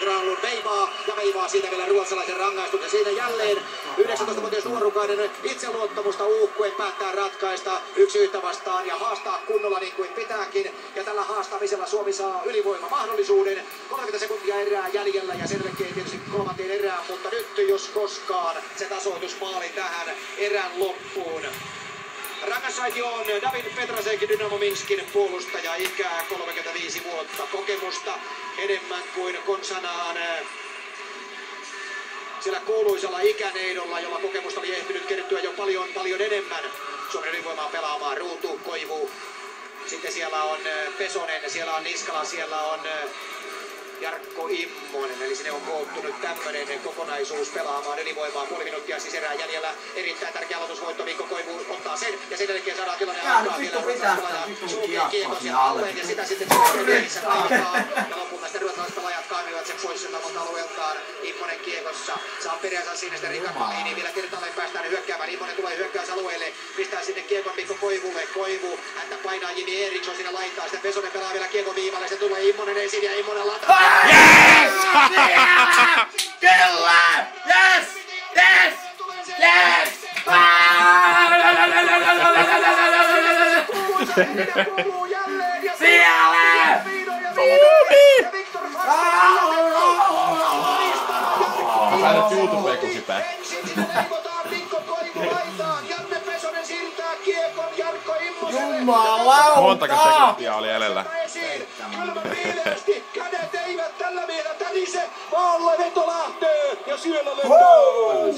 Granlund veivaa siitä vielä ruotsalaisen rangaistuksen. Siinä jälleen 19-vuotias nuorukainen itseluottamusta uukkuen päättää ratkaista 1-1 vastaan ja haastaa kunnolla niin kuin pitääkin. Ja tällä haastamisella Suomi saa ylivoimamahdollisuuden. 30 sekuntia erää jäljellä ja sen jälkeen tietysti kolmanteen erään, mutta nyt jos koskaan se tasoitusmaali tähän erän loppuun. Rangasaiti on David Petrasek, Dynamo Minskin puolustaja, ikää 35 vuotta, kokemusta enemmän kuin konsanaan sillä kuuluisella ikäneidolla, jolla kokemusta oli ehtinyt kertyä jo paljon enemmän. Suomen ylivoimaa pelaamaan Ruutu, Koivu, sitten siellä on Pesonen, siellä on Niskala, siellä on Jarkko Immonen, eli sinne on koottu nyt tämmöinen kokonaisuus pelaamaan ylivoimaa. Puoli minuuttia siis erää jäljellä. Erittäin tärkeä aloitusvoitto. Mikko Koivu ottaa sen ja sen jälkeen saadaan tilanne aikaa vielä ruotsalaispelaaja sulkee kiekon siellä alueen ja sitä sitten missä aikaa. Ja lopulta sitten ruotsalaispelaajat kaimivat sen pois sen omalta alueeltaan. Immonen kiekossa saa peränsä sinne sitten Rickard Maliniin. Vielä kertaalleen päästään hyökkäämään. Immonen tulee hyökkäysalueelle. Pistää sinne kiekon Mikko Koivulle. Koivu häntä painaa Jimi Eriksson siinä laittaa. Sitten Pesonen pelaa vielä kiekon viivalle. Se tulee Immonen esiin ja Immonen lataa. Yes! Kyllä! Yes! Yes! Yes! Siellä! Mä nyt YouTubeen kusipää. Jumalauta! Montako sekuntia oli edellä? Kädet eivät tällä vielä tänise, vaan veto lähtee ja syöllä lentoo.